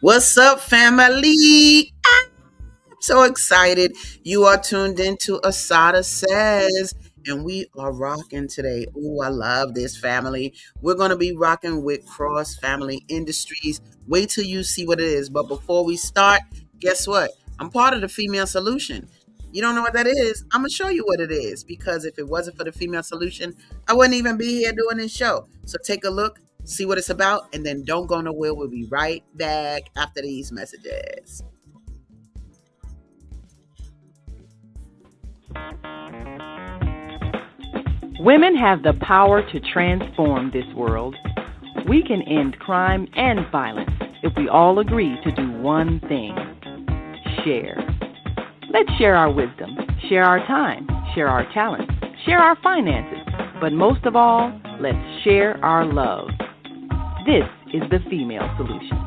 What's up, family? I'm so excited. You are tuned into ASADAH Says, and we are rocking today. Ooh, I love this family. We're going to be rocking with Cross Family Industries. Wait till you see what it is. But before we start, guess what? I'm part of the Female Solution. You don't know what that is? I'm going to show you what it is because if it wasn't for the Female Solution, I wouldn't even be here doing this show. So take a look, see what it's about, and then don't go nowhere. We'll be right back after these messages. Women have the power to transform this world. We can end crime and violence if we all agree to do one thing: share. Let's share our wisdom, share our time, share our talents, share our finances, but most of all, let's share our love. This is the Female Solution.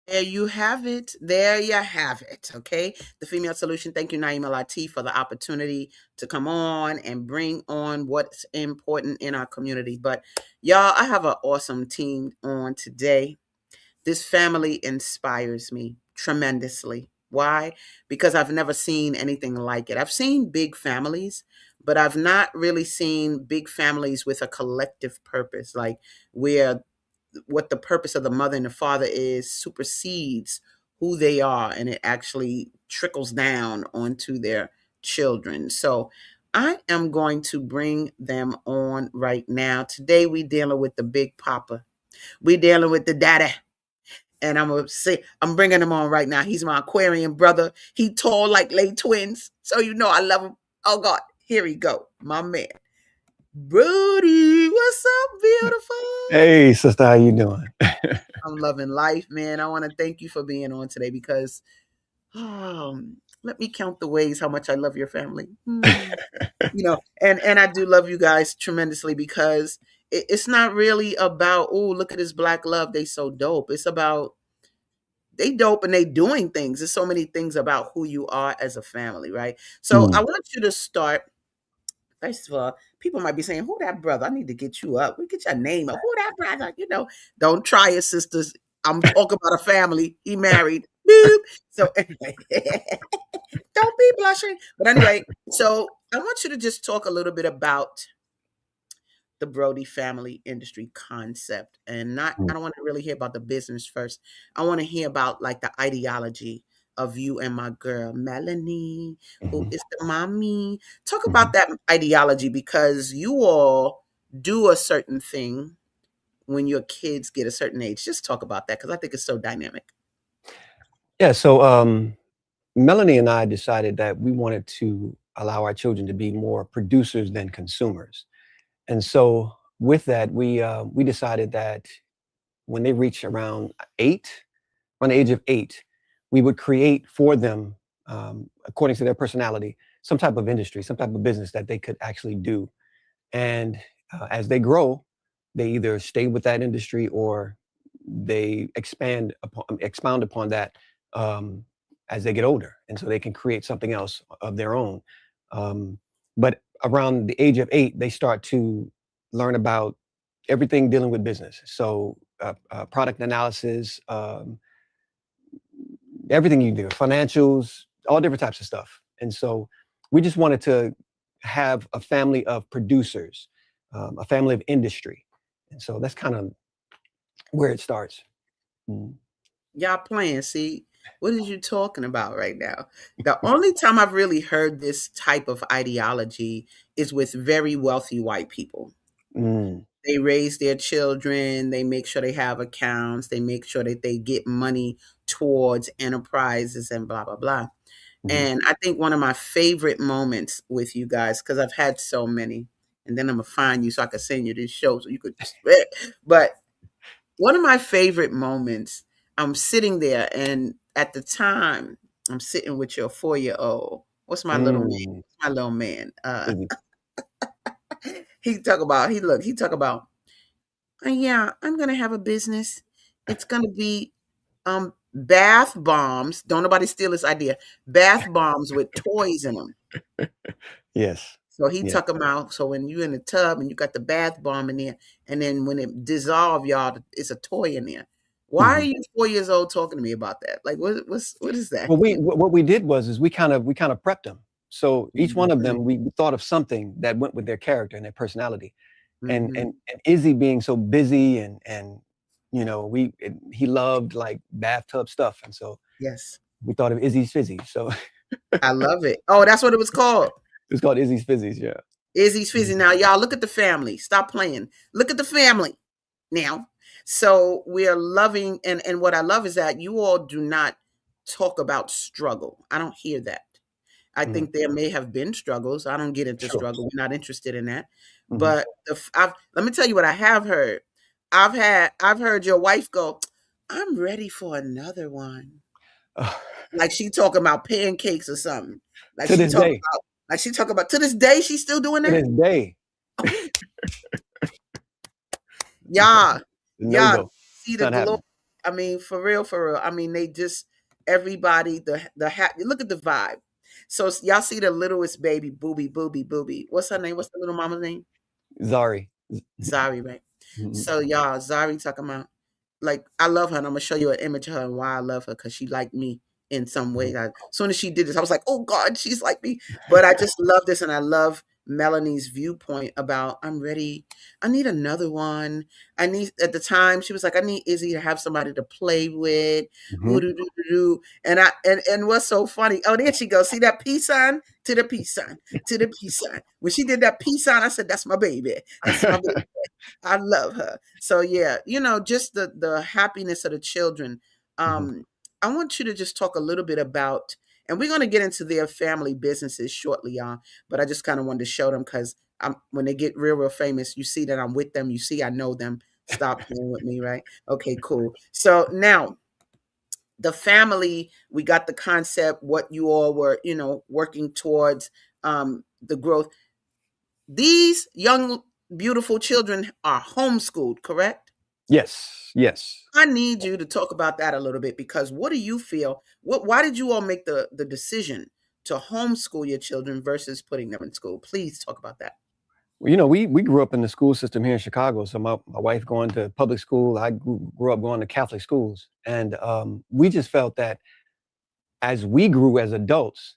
There you have it. There you have it. Okay. The Female Solution. Thank you, Naima Latif, for the opportunity to come on and bring on what's important in our community. But y'all, I have an awesome team on today. This family inspires me tremendously. Why? Because I've never seen anything like it. I've seen big families, but I've not really seen big families with a collective purpose, like where what the purpose of the mother and the father is supersedes who they are, and it actually trickles down onto their children. So I am going to bring them on right now. Today we dealing with the big papa. We dealing with the daddy. And I'm gonna say I'm bringing him on right now. He's my Aquarian brother. He tall like late twins, so you know I love him. Oh God, here he go, my man, Brody. What's up, beautiful? Hey, sister, how you doing? I'm loving life, man. I want to thank you for being on today because let me count the ways how much I love your family. And I do love you guys tremendously because it's not really about, oh, look at this black love, they so dope. It's about they dope and they doing things. There's so many things about who you are as a family, right? So I Mm. want you to start. First of all, people might be saying, "Who that brother?" I need to get you up. We get your name up. Who that brother? Don't try it, sisters. I'm talking about a family. He married. Boop. So anyway, don't be blushing. But anyway, so I want you to just talk a little bit about the Brody family industry concept, and not. I Mm. don't want to really hear about the business first. I want to hear about like the ideology of you and my girl Melanie, who Mhm. is the mommy. Talk about Mhm. that ideology because you all do a certain thing when your kids get a certain age. Just talk about that because I think it's so dynamic. Yeah, so Melanie and I decided that we wanted to allow our children to be more producers than consumers. And so with that, we decided that when they reach around 8, around the age of 8, we would create for them, according to their personality, some type of industry, some type of business that they could actually do. And as they grow, they either stay with that industry or they expound upon that um, as they get older, and so they can create something else of their own. Um, but around the age of 8, they start to learn about everything dealing with business. So product analysis, everything you do, financials, all different types of stuff. And so we just wanted to have a family of producers, a family of industry. And so that's kind of where it starts. Mm. Y'all playing, see? What is you talking about right now? The only time I've really heard this type of ideology is with very wealthy white people. Mm. They raise their children, they make sure they have accounts, they make sure that they get money towards enterprises and blah blah blah. Mhm. And I think one of my favorite moments with you guys, because I've had so many, and then I'm gonna find you so I can send you this show so you could swear. But one of my favorite moments, I'm sitting there, and at the time, I'm sitting with your 4-year-old. What's my little man? Mm. My little man. Mhm. He talk about, yeah, I'm gonna have a business. It's gonna be bath bombs. Don't nobody steal this idea. Bath bombs with toys in them. Yes. So he Yeah. took them out. So when you in the tub and you got the bath bomb in there, and then when it dissolve, y'all, it's a toy in there. Why are Mhm. you 4 years old talking to me about that? Like, what is that? Well, what we did was is we kind of prepped them. So each one of Mhm, them, we thought of something that went with their character and their personality. And mhm. and Izzy being so busy and he loved like bathtub stuff, and so Yes, we thought of Izzy's Fizzy. So I love it. Oh, that's what it was called. it's called Izzy's Fizzies. Yeah. Izzy's Mhm. Fizzy. Now, y'all, look at the family. Stop playing. Look at the family now. So we are loving, and what I love is that you all do not talk about struggle. I don't hear that. I Mhm. think there may have been struggles. I don't get into Sure. struggle. We're not interested in that. Mhm. But let me tell you what I have heard. I've heard your wife go, "I'm ready for another one." Like she talking about pancakes or something. Like To she this talk day, about like she talk about to this day she's still doing to that. this day, Yeah, no yeah. go. See It's the not glow. happening. I mean, for real, for real. I mean, they just everybody look at the vibe. So y'all see the littlest baby, booby, booby, booby. What's her name? What's the little mama's name? Zari. Zari, right? Mhm. So y'all, Zari talking about like I love her, and I'm gonna show you an image of her and why I love her because she liked me in some way. Mhm. As soon as she did this, I was like, oh God, she's like me. But I just love this, and I love Melanie's viewpoint about I'm ready. I need another one. I need at the time she was like, I need Izzy to have somebody to play with. Ooh, Mhm. doo, doo, doo, doo. And what's so funny? Oh, there she goes. See that peace sign to the peace sign to the peace sign. When she did that peace sign, I said, that's my baby. That's my baby. I love her. So yeah, just the happiness of the children. Mhm. I want you to just talk a little bit about, and we're going to get into their family businesses shortly, y'all. But I just kind of wanted to show them because when they get real, real famous, you see that I'm with them. You see, I know them. Stop playing with me, right? Okay, cool. So now the family, we got the concept, what you all were, working towards, the growth. These young, beautiful children are homeschooled, correct? Yes. Yes. I need you to talk about that a little bit because what do you feel? Why did you all make the decision to homeschool your children versus putting them in school? Please talk about that. Well, we grew up in the school system here in Chicago. So my wife going to public school, I grew up going to Catholic schools, and we just felt that as we grew as adults,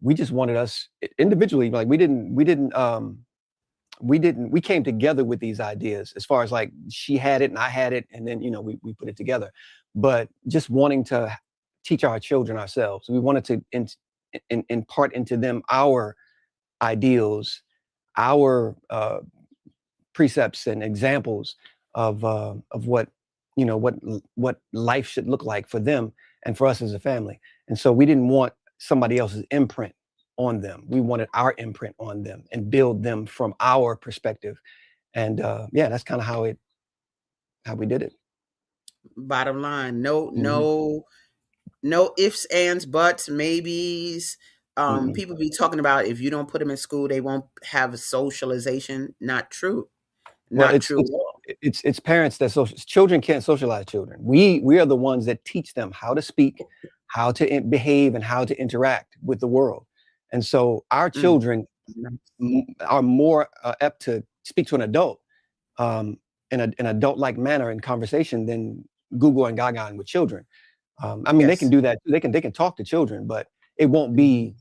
we just wanted us individually. Like we came together with these ideas as far as like she had it and I had it, and then we put it together. But just wanting to teach our children ourselves, we wanted to impart into them our ideals, our precepts and examples of what life should look like for them and for us as a family. And so we didn't want somebody else's imprint on them. We wanted our imprint on them and build them from our perspective. And yeah, that's kind of how we did it. Bottom line, no, Hmm. no, no ifs, ands, buts, maybes. Mm-mm. People be talking about if you don't put them in school, they won't have a socialization. Not true. Well, Not true at all. it's parents that children can't socialize children. We are the ones that teach them how to speak, how to behave, and how to interact with the world. And so our Mm, children mm, are more apt to speak to an adult um, in an adult-like manner in conversation than Google and Gaga with children. I mean, they can yes. do that. They can talk to children, but it won't Mhm. be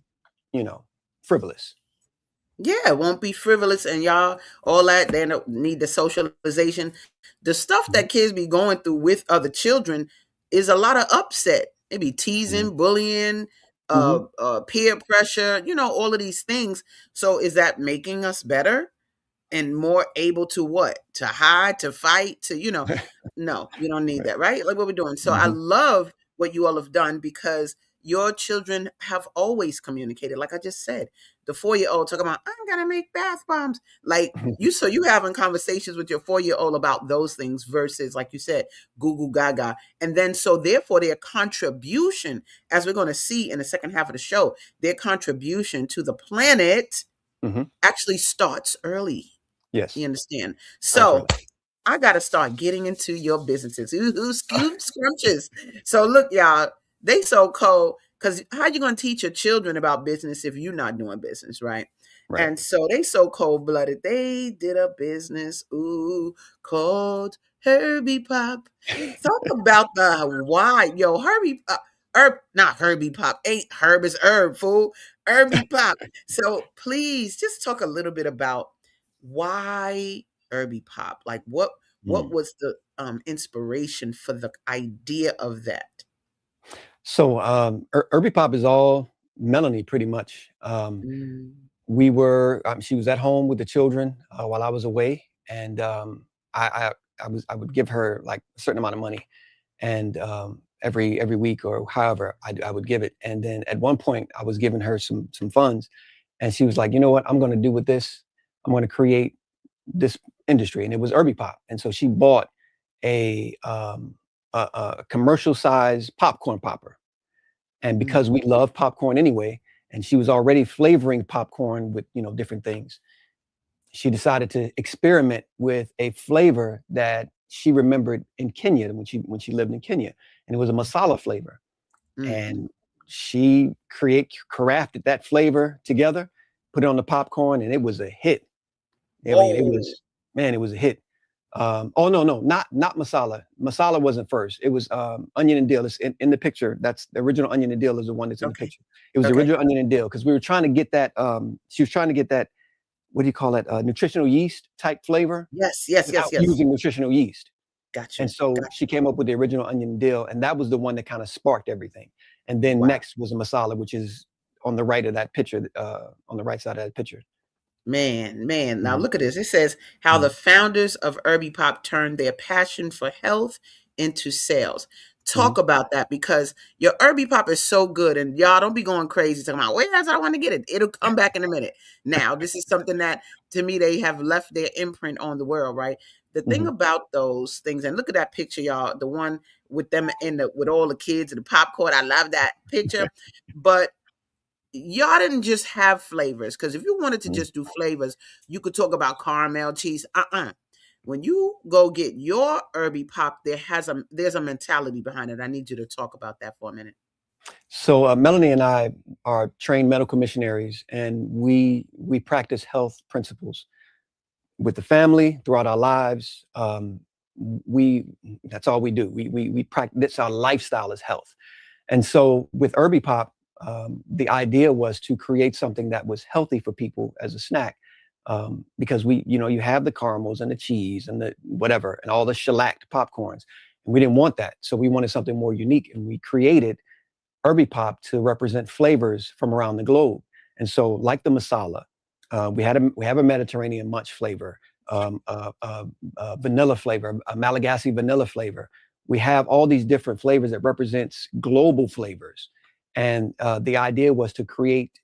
you know frivolous. Yeah, it won't be frivolous and y'all all that. They don't need the socialization. The stuff Mhm. that kids be going through with other children is a lot of upset. It be Mhm. teasing, bullying, Mhm. peer pressure, all of these things. So is that making us better? And more able to what? To hide, to fight, no, you don't need Right. that, right? Like what we're doing. So I Mhm. love what you all have done because your children have always communicated. Like I just said, the 4-year-old talking about, I'm gonna make bath bombs. Like so you having conversations with your 4-year-old about those things versus, like you said, Google Gaga. And then so therefore their contribution, as we're gonna see in the second half of the show, their contribution to the planet Mhm. actually starts early. You Yes, understand? starts So early. I got to start getting into your businesses. Ooh, scoop scrumptious. So look, y'all, they so cold because how you going to teach your children about business if you're not doing business, right? Right. And so they so cold-blooded. They did a business, ooh, called Herbie Pop. Talk about the why. Yo, Herbie Herb, not Herbie Pop. Ain't Herb is herb, fool. Herbie Pop. So please just talk a little bit about why Herbie Pop. Like what Mm. was the inspiration for the idea of that? So Irby Pop is all Melanie, pretty much. Mm, She was at home with the children while I was away, and I would give her like a certain amount of money, and every week or however I would give it. And then at one point I was giving her some funds, and she was like, you know what, I'm going to do with this. I'm going to create this industry, and it was Irby Pop. And so she bought a a commercial size popcorn popper, and mm, because we love popcorn anyway, and she was already flavoring popcorn with, different things, she decided to experiment with a flavor that she remembered in Kenya when she lived in Kenya, and it was a masala flavor. mm. And she crafted that flavor together, put it on the popcorn, and it was a hit. I mean, it Whoa. was, man, it was a hit. Oh no, no, not masala. Masala wasn't first. It was onion and dill. It's in the picture. That's the original onion and dill is the one that's in the Okay. picture. It was the Okay. original onion and dill because we were trying to get that. She was trying to get that. What do you call that? Nutritional yeast type flavor Yes, yes, without yes, yes. using nutritional yeast. Got And you. so Got she came up with the original onion and dill, and that was the one that kind of sparked everything. And you. then Wow. next was a masala, which is on the right of that picture, on the right side of that picture. Man, man. Now Mhm, look at this. It says how the mhm, founders of Irby Pop turned their passion for health into sales. mhm. Talk about that because your Irby Pop is so good, and y'all don't be going crazy talking about where's I want to get it. It'll come back in a minute. Now, this is something that to me they have left their imprint on the world, right? The thing Mhm. about those things, and look at that picture, y'all, the one with them with all the kids and the popcorn. I love that picture. But y'all didn't just have flavors because if you wanted to Mhm. just do flavors, you could talk about caramel cheese. When you go get your Irby Pop, there's a mentality behind it. I need you to talk about that for a minute. So Melanie and I are trained medical missionaries, and we practice health principles with the family throughout our lives. We That's all we do. We practice. That's our lifestyle is health. And so with Irby Pop, the idea was to create something that was healthy for people as a snack. Because you have the caramels and the cheese and the whatever and all the shellacked popcorns. And we didn't want that. So we wanted something more unique. And we created Irby Pop to represent flavors from around the globe. And so, like the masala, we have a Mediterranean munch flavor, vanilla flavor, a Malagasy vanilla flavor. We have all these different flavors that represents global flavors, and the idea was to create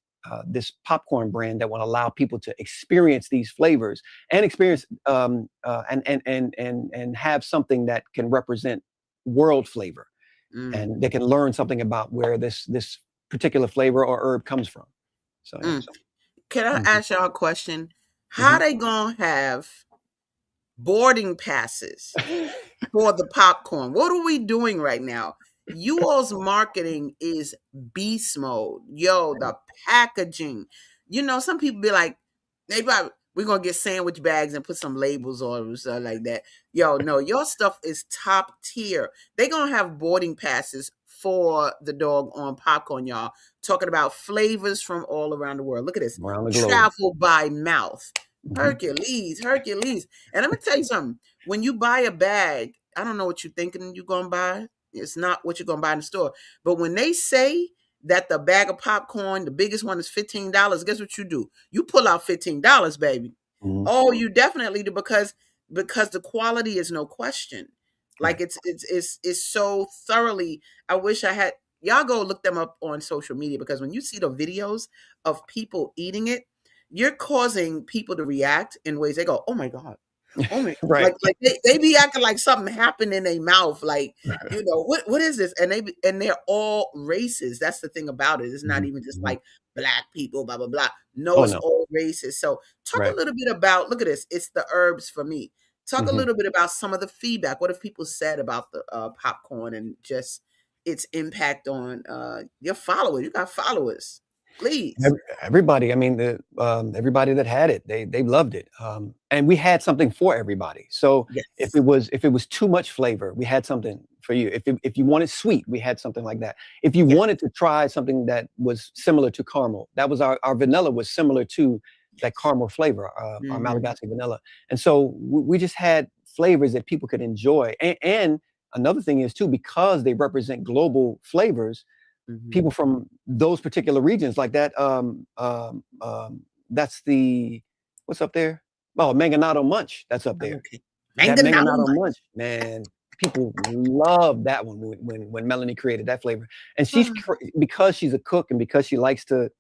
this popcorn brand that will allow people to experience these flavors and experience and have something that can represent world flavor, Mm, and they can learn something about where this particular flavor or herb comes from. So yeah. mm. Can I Mhm, ask y'all a question? How mhm. they gonna have boarding passes for the popcorn? What are we doing right now? You all's marketing is beast mode. Yo, the packaging. Some people be like, we're gonna get sandwich bags and put some labels on or stuff like that. Yo, no, your stuff is top tier. They gonna have boarding passes for the dog on popcorn, y'all. Talking about flavors from all around the world. Look at this. Around the globe. Travel by mouth. Mhm. Hercules, Hercules. And let me tell you something. When you buy a bag, I don't know what you're thinking you're gonna buy. It's not what you're gonna buy in the store. But when they say that the bag of popcorn, the biggest one is $15, guess what you do? You pull out $15, baby. Mhm. Oh, you definitely do because the quality is no question. Like Right. it's so thoroughly. I wish I had y'all go look them up on social media because when you see the videos of people eating it, you're causing people to react in ways they go, "Oh my god." Oh my, Right. like they be acting like something happened in their mouth, like, what is this? And they're all races. That's the thing about it. It's not Mhm, even just mhm. like black people, blah blah blah. No, Oh it's no. all races. So talk a Right. little bit about look at this. It's the herbs for me. Talk a Mhm. little bit about some of the feedback. What have people said about the popcorn and just its impact on your followers? You got followers. Please. Everybody, I mean, everybody that had it, they loved it. And we had something for everybody. So Yes. if it was too much flavor, we had something for you. If you wanted sweet, we had something like that. If you Yes. wanted to try something that was similar to caramel, that was our vanilla was similar to that Yes. caramel flavor, our Mm-hmm. Malagasy vanilla. And so we just had flavors that people could enjoy. And another thing is too, because they represent global flavors, Mm-hmm. people from those particular regions like that. That's the what's up there? Oh, Manganado Munch. That's up there. Okay. That Manganado Manganado munch. Munch, man. People love that one when Melanie created that flavor, and because she's a cook and because she likes to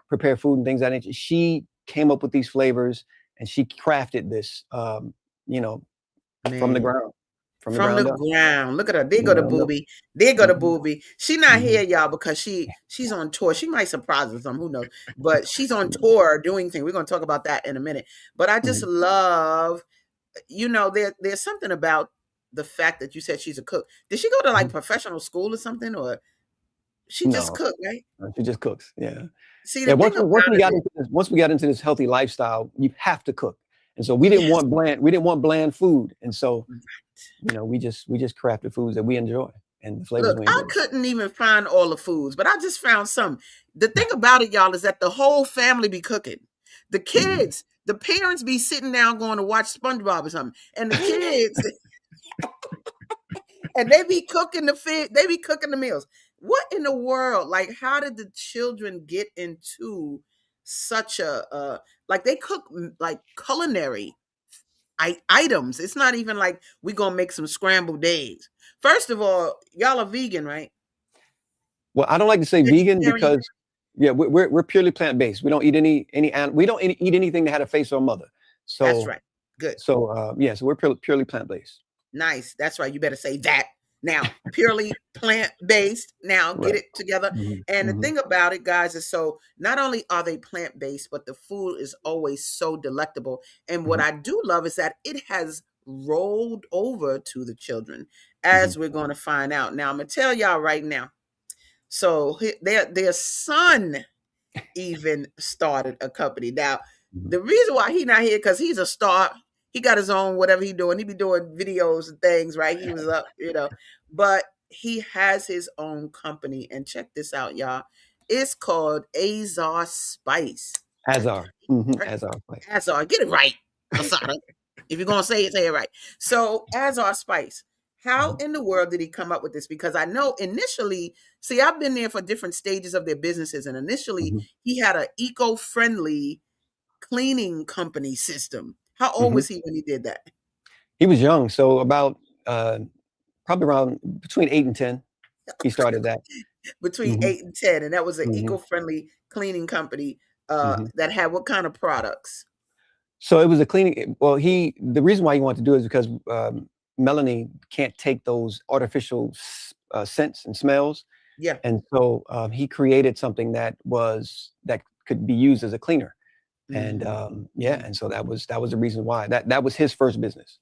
prepare food and things like that nature. She came up with these flavors and she crafted this, you know, from the Man. ground, from the From the ground up, ground. Look at her. There from the go the ground up. booby. There go the Hmm. booby. She not Hmm. here, y'all, because she's on tour. She might surprise us some, who knows? But she's on tour doing things. We're gonna talk about that in a minute. But I just Hmm. love, there's something about the fact that you said she's a cook. Did she go to like Hmm. professional school or something? Or she just No, cooked, right? she just cooks. Yeah. See, the Yeah, thing about it is once we got into this healthy lifestyle, you have to cook. And so we didn't want bland food. And so, we just crafted foods that we enjoy and the flavors look, we I enjoy. couldn't even find all the foods, but I just found some. The thing about it, y'all, is that the whole family be cooking. The Mhm. kids, the parents be sitting down going to watch SpongeBob or something, and the kids, and they be cooking the food, they be cooking the meals. What in the world? Like, how did the children get into such like they cook like culinary items? It's not even like we gonna make some scrambled eggs. First of all, y'all are vegan, right? Well, I don't like to say vegan Vegetarian. because yeah, we're purely plant-based. We don't eat we don't eat anything that had a face or a mother. That's So right. Good. yeah, so we're purely plant-based. Nice. That's right. You better say that. Now, purely plant based. Now, get Right. it together. Hmm. And the Hmm. thing about it, guys, is so not only are they plant based, but the food is always so delectable. And what Hmm. I do love is that it has rolled over to the children, Hmm. as we're going to find out. Now, I'm going to tell y'all right now. So, their son even started a company. Now, Hmm. the reason why he not here because he's a star. He got his own whatever he doing. He be doing videos and things, right? He was up, but he has his own company. And check this out, y'all. It's called Azar Spice. Azar. Hmm. Azar. Like, Azar, get it right, Asada. If you're gonna say it right. So Azar Spice. How mhm, in the world did he come up with this? Because I know initially, see, I've been there for different stages of their businesses, and initially mhm, he had an eco-friendly cleaning company system. How old mhm. was he when he did that? He was young, so about probably around between 8 and 10, he started that. Between Hmm. 8 and 10, and that was an Hmm. eco-friendly cleaning company Hmm. that had what kind of products? So it was a cleaning. Well, the reason why he wanted to do it is because Melanie can't take those artificial scents and smells, Yeah. and so he created something that could be used as a cleaner. And Hmm. yeah, and so that was the reason why that was his first business.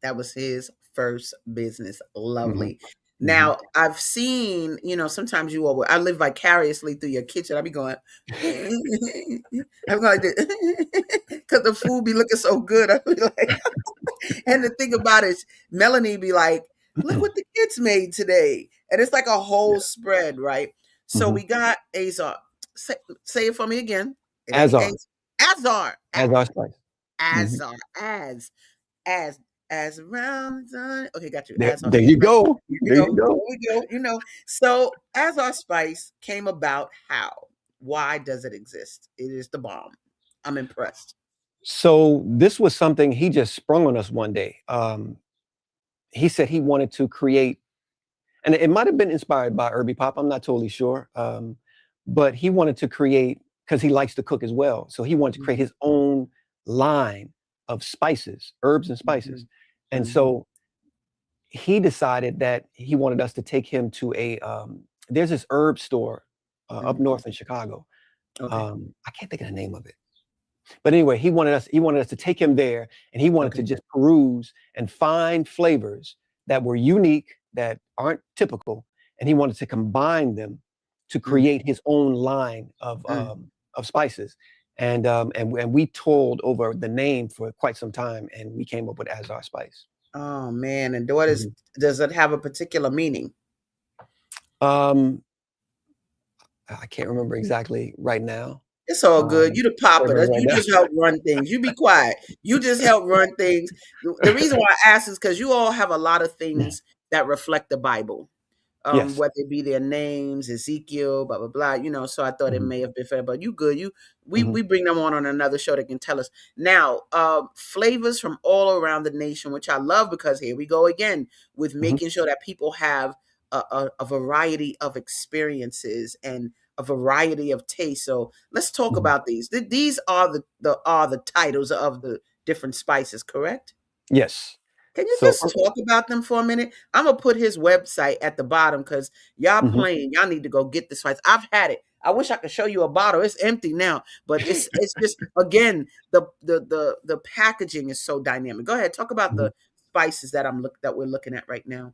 That was his first business. Hmm. Lovely. Hmm. Now, I've seen, sometimes I live vicariously through your kitchen. I be going, I'm going to, because the food be looking so good. I be like, and the thing about it is, Melanie be like, look what the kids made today. And it's like a whole Yeah. spread, right? So Hmm. we got Azar. Say it for me again. It ain't Azar, Azar. Azar Spice. Hmm. Azar. As as around the sun. Okay, got you. As our There you spice. go. Here we There you go. go. There we go. So as our spice came about, how? Why does it exist? It is the bomb. I'm impressed. So this was something he just sprung on us one day. He said he wanted to create, and it might have been inspired by Irby Pop. I'm not totally sure, but he wanted to create because he likes to cook as well. So he wanted to create Mhm, his own line of spices, herbs and spices, mhm, and mhm. so he decided that he wanted us to take him to a there's this herb store up Mhm. north in Chicago. Okay. I can't think of the name of it. But anyway, he wanted us to take him there, and he wanted to Okay. just peruse and find flavors that were unique, that aren't typical, and he wanted to combine them to create his own line of spices. And we toiled over the name for quite some time, and we came up with ASADAH spice. Oh man, and what is, does it have a particular meaning? Um, I can't remember exactly right now. It's all good. You the papa. Remember right You now. just help run things. You be quiet. You just help run things. The reason why I ask is because you all have a lot of things that reflect the Bible. Yes. Whether it be their names, Ezekiel, blah blah blah. So I thought it may have been fair, but you good. We bring them on another show that can tell us now flavors from all around the nation, which I love because here we go again with making sure that people have a variety of experiences and a variety of tastes. So let's talk about these. These are the titles of the different spices, correct? Yes. Can you So, just talk about them for a minute? I'm gonna put his website at the bottom because y'all playing. Y'all need to go get this spice. I've had it. I wish I could show you a bottle. It's empty now, but it's just again the packaging is so dynamic. Go ahead, talk about the spices that we're looking at right now.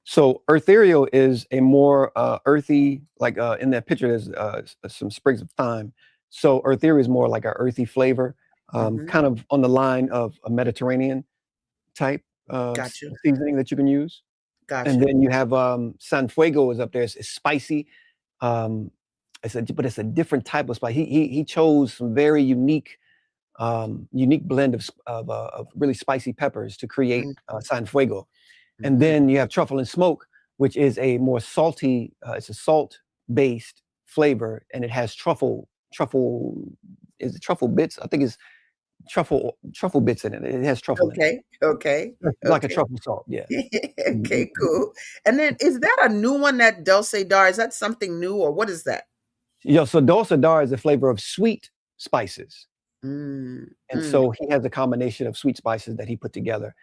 So eartherial is a more earthy, like in that picture, there's some sprigs of thyme. So eartherial is more like an earthy flavor, kind of on the line of a Mediterranean type Gotcha, seasoning that you can use. And gotcha. then you have San Fuego is up there. It's spicy. Um, but it's a different type of spice. He chose some very unique blend of really spicy peppers to create San Fuego. And then you have truffle and smoke, which is a more salty, it's a salt-based flavor, and it has is it truffle bits? I think it's truffle bits in it. It has truffle in it. Okay, okay, It's like a okay. truffle salt, yeah. Okay, cool. And then is that a new one, that Dulce Dar? Is that something new or what is that? So dulce dar is a flavor of sweet spices. Mm, And so he has a combination of sweet spices that he put together.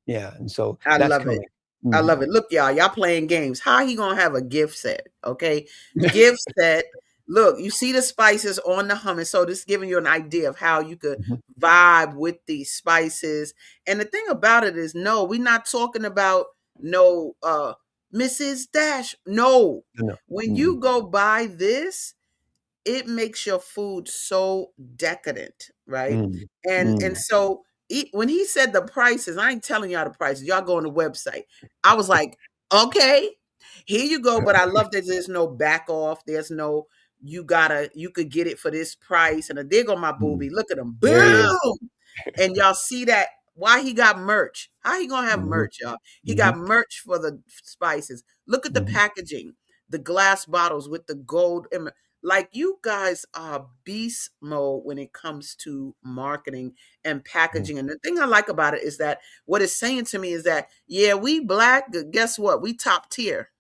Yeah, and so I that's love it. coming. I love it. Look, y'all playing games. How he gonna have a gift set? Okay, gift set. Look, you see the spices on the hummus, so this is giving you an idea of how you could Mhm. vibe with these spices. And the thing about it is, no, we're not talking about no Mrs. Dash. No, No. when you go buy this, it makes your food so decadent, right? Mm, And mm, so when he said the prices, I ain't telling y'all the prices. Y'all go on the website. I was like, okay, here you go. But I love that there's no back off. There's no you could get it for this price. And a dig on my mm. booby. Look at him, There he is. boom. And y'all see that why he got merch? How he gonna have Mhm, merch, y'all? He mhm, got merch for the spices. Look at the mhm, packaging, the glass bottles with the gold. Like you guys are beast mode when it comes to marketing and mhm, packaging. And the thing I like about it is that what it's saying to me is that yeah, we black. Guess what? We top tier.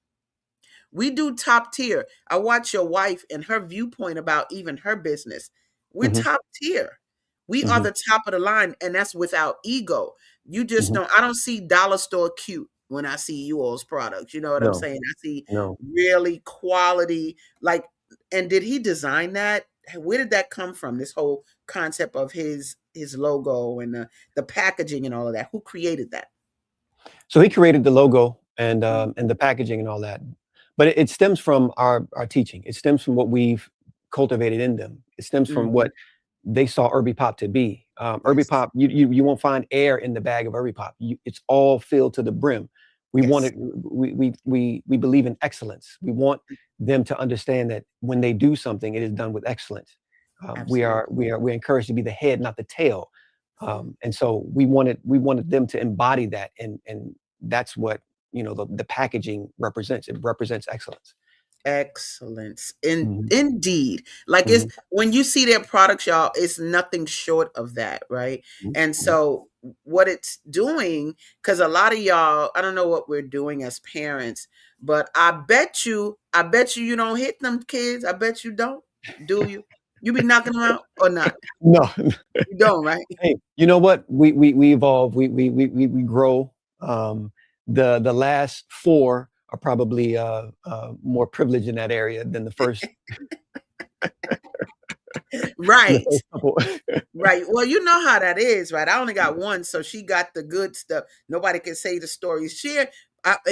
We do top tier. I watch your wife and her viewpoint about even her business. We're mhm, top tier. We are mhm, the top of the line, and that's without ego. You just mhm. don't, I don't see dollar store cute when I see you all's products. You know what I'm No, saying? I see no. really quality, like, and did he design that? Where did that come from? This whole concept of his logo and the packaging and all of that. Who created that? So he created the logo Mm, and the packaging and all that, but it stems from our teaching. It stems from what we've cultivated in them. It stems from mhm. what they saw Irby Pop to be. Irby Yes. Pop, you won't find air in the bag of Irby Pop. It's all filled to the brim. We want Yes. it. We believe in excellence. We want them to understand that when they do something, it is done with excellence. Absolutely. We're encouraged to be the head, not the tail. And so we wanted them to embody that, and that's what the packaging represents. It represents excellence. Excellence. Mhm, Indeed. Like it's mhm, when you see their products, y'all, it's nothing short of that, right? mhm, And mhm. so what it's doing, because a lot of y'all, I don't know what we're doing as parents, but I bet you you don't hit them kids. I bet you don't. Do you? You be knocking them out or not? No, You don't, right? hey, you know what? We evolve. We grow. The last four are probably more privileged in that area than the Right. first couple. Right. Well, you know how that is, right? I only got one, so she got the good stuff. Nobody can say the stories.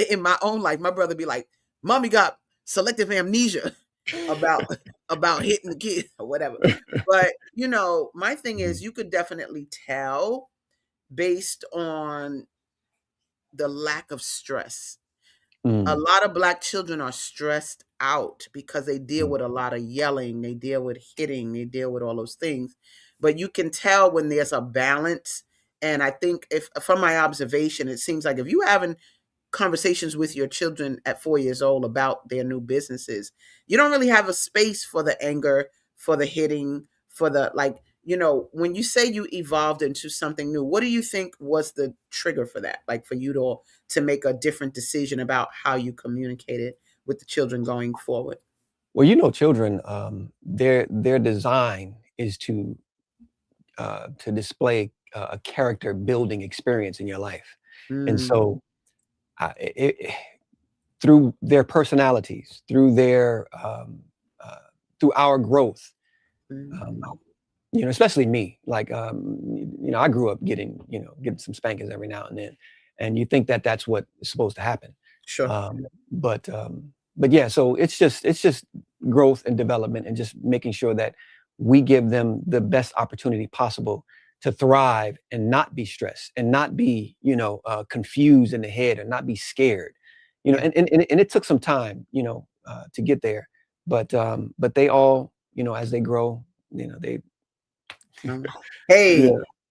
In my own life, my brother be like, "Mommy got selective amnesia about about hitting the kid or whatever. But my thing Mhm. is, you could definitely tell based on the lack of stress. A Mm, lot of Black children are stressed out because they deal mm. with a lot of yelling, they deal with hitting, they deal with all those things. But you can tell when there's a balance. And I think, if from my observation, it seems like if you haven't conversations with your children at 4 years old about their new businesses, you don't really have a space for the anger, for the hitting, for the like. When you say you evolved into something new, what do you think was the trigger for that? Like, for you to make a different decision about how you communicated with the children going forward? Well, children, their design is to display a character building experience in your life, and Mm, so through their personalities, uh, through our growth, um, mm, especially me. Like, I grew up getting some spankings every now and then, and you think that that's what is supposed to happen. sure. But yeah, so it's just growth and development, and just making sure that we give them the best opportunity possible to thrive and not be stressed and not be confused in the head, or not be scared. Yeah. And it took some time, to get there, but they all, as they grow, they Um, yeah, hey,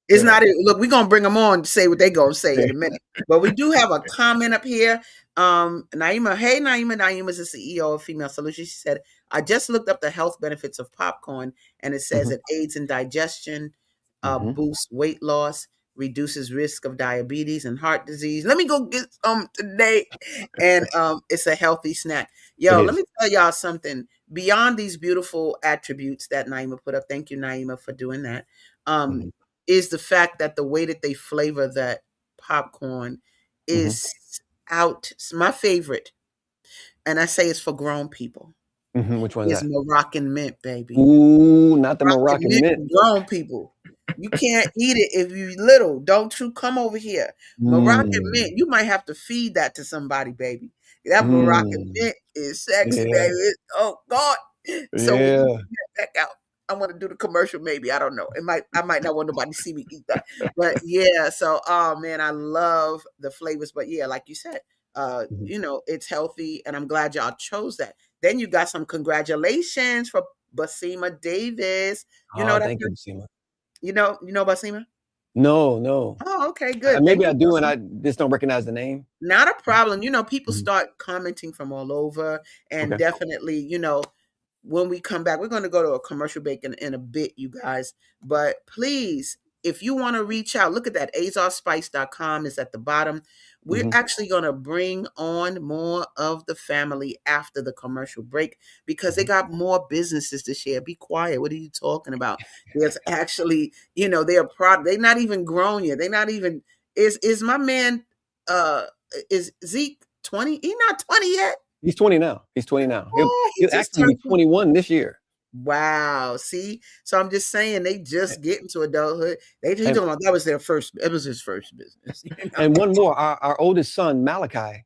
it's yeah, not it. Look, we're gonna bring them on to say what they gonna say yeah. in a minute. But we do have a comment up here. Naima, hey Naima, Naima is the CEO of Female Solutions. She said, I just looked up the health benefits of popcorn, and it says Mhm, it aids in digestion, mhm. boosts weight loss, reduces risk of diabetes and heart disease. Let me go get some today. And it's a healthy snack. It Yo, let is. me tell y'all something. Beyond these beautiful attributes that Naima put up, thank you, Naima, for doing that, um, Mhm, is the fact that the way that they flavor that popcorn mhm, is out. It's my favorite, and I say it's for grown people. mhm. Which one's Is that? Moroccan mint, baby. Ooh, not the Rocket Moroccan mint mint. for grown people. You can't eat it if you little. Don't you come over here. Moroccan Mm, mint, you might have to feed that to somebody, baby. That Moroccan mm. mint is sexy, Yeah, baby. Oh God. So when you yeah. get that back out, I want to do the commercial, maybe. I don't know. I might not want nobody to see me eat that. But yeah, so oh man, I love the flavors. But yeah, like you said, Mhm. it's healthy, and I'm glad y'all chose that. Then you got some congratulations for Basima Davis. You know Oh, that thank you, person? Basima. You know Basima? No, no. Oh, okay, good. Thank Maybe I you, do, and Basima. I just don't recognize the name. Not a problem. People Mhm. start commenting from all over, and Okay. definitely, when we come back, we're going to go to a commercial break in a bit, you guys. But please, if you want to reach out, look at that. azarspice.com is at the bottom. We're Mhm, actually going to bring on more of the family after the commercial break because they mhm. got more businesses to share. Be quiet. What are you talking about? There's actually, they're they're not even grown yet. They're not even, is my man, uh, is Zeke 20? He not 20 yet. He's 20 now. He's 20 now. He'll Oh, he he'll just actually be turned. 21 this year. Wow. See? So I'm just saying they A- just get into adulthood. He And talking about that was it was his first business. and one more, our oldest son, Malachi,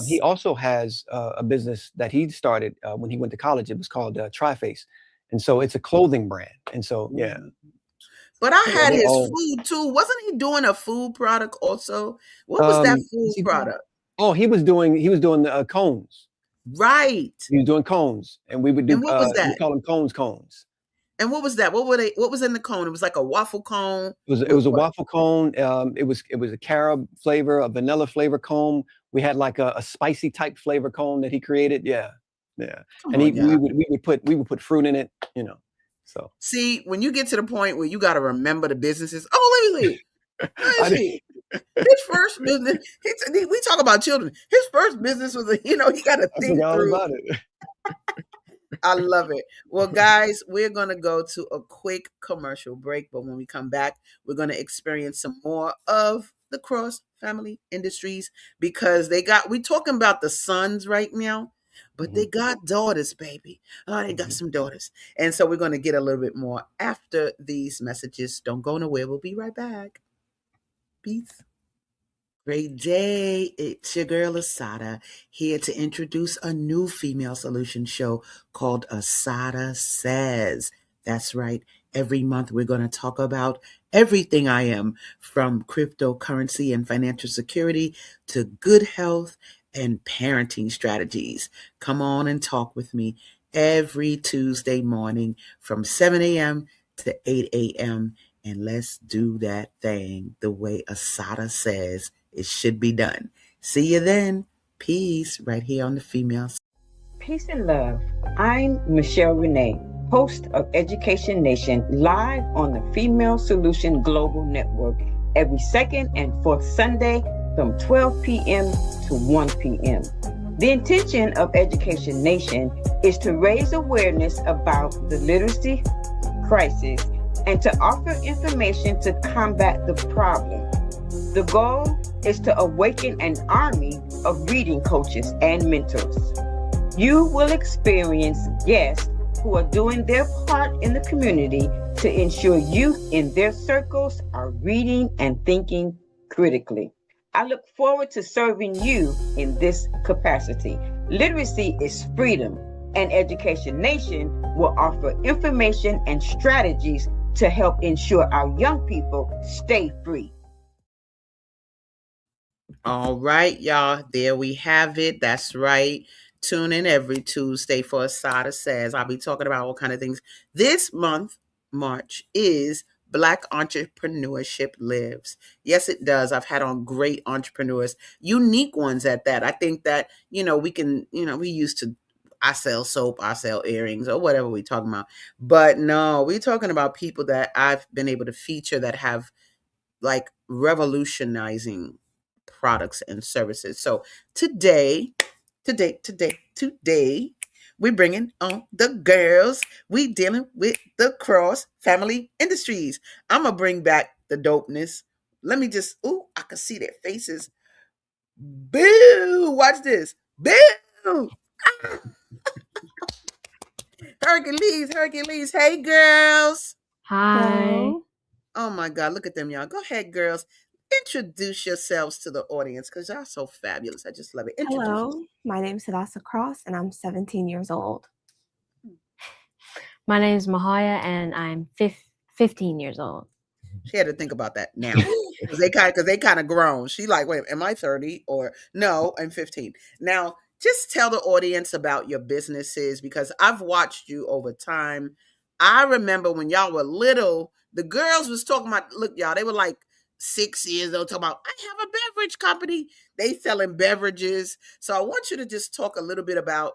he Yes. also has a business that he started when he went to college. It was called Triface, and so it's a clothing brand. And so yeah, Mhm. But I yeah, had they his all. food too. Wasn't he doing a food product also? What was that Was food he doing? product? Oh, he was doing cones. Right. He was doing cones, and we would do And what was we that? call them cones. And what was that? What was in the cone? It was like a waffle cone It with was a what? waffle cone. It was a carob flavor, a vanilla flavor cone. We had like a spicy type flavor cone that he created. Yeah, yeah. Come And on, y'all. we would put fruit in it. So See, when you get to the point where you got to remember the businesses. Oh, let me see. I Let me did, see. His first business, we talk about children. His first business was, he got to I think forgot all through. about it. I love it. Well, guys, we're going to go to a quick commercial break. But when we come back, we're going to experience some more of the cross family industries because we talking about the sons right now, but they Mhm, got daughters, baby. Oh, they got mhm. some daughters. And so we're going to get a little bit more after these messages. Don't go nowhere. We'll be right back. Peace. Great day. It's your girl ASADAH here to introduce a new female solution show called ASADAH Says. That's right. Every month we're going to talk about everything I am, from cryptocurrency and financial security to good health and parenting strategies. Come on and talk with me every Tuesday morning from 7 a.m. to 8 a.m. And let's do that thing the way ASADAH says it should be done. See you then. Peace right here on the Females. Peace and love. I'm Michelle Renee, host of Education Nation, live on the Female Solution Global Network every second and fourth Sunday from 12 p.m. to 1 p.m. The intention of Education Nation is to raise awareness about the literacy crisis and to offer information to combat the problem. The goal is to awaken an army of reading coaches and mentors. You will experience guests who are doing their part in the community to ensure youth in their circles are reading and thinking critically. I look forward to serving you in this capacity. Literacy is freedom, and Education Nation will offer information and strategies to help ensure our young people stay free. All right, y'all. There we have it. That's right. Tune in every Tuesday for ASADAH Says. I'll be talking about all kind of things. This month, March, is Black Entrepreneurship Lives. Yes, it does. I've had on great entrepreneurs, unique ones at that. I think that, we can, we used to, I sell soap, I sell earrings, or whatever we're talking about. But no, we're talking about people that I've been able to feature that have like revolutionizing products and services. So today, we're bringing on the girls. We dealing with the cross family industries. I'm gonna bring back the dopeness. Let me just, I can see their faces. Boo! Watch this. Boo! Hercules. Hey, girls. Hi. Hello. Oh my God, look at them, y'all. Go ahead, girls. Introduce yourselves to the audience because y'all so fabulous. I just love it. Introduce yourselves. Hello. My name is ASADAH Cross, and I'm 17 years old. My name is Mahaya, and I'm 15 years old. She had to think about that now because they kind of grown. She like, wait, am I 30 or no? I'm 15. Now, just tell the audience about your businesses because I've watched you over time. I remember when y'all were little, the girls was talking about. Look, y'all, they were like 6 years old, talking about I have a beverage company. They selling beverages. So I want you to just talk a little bit about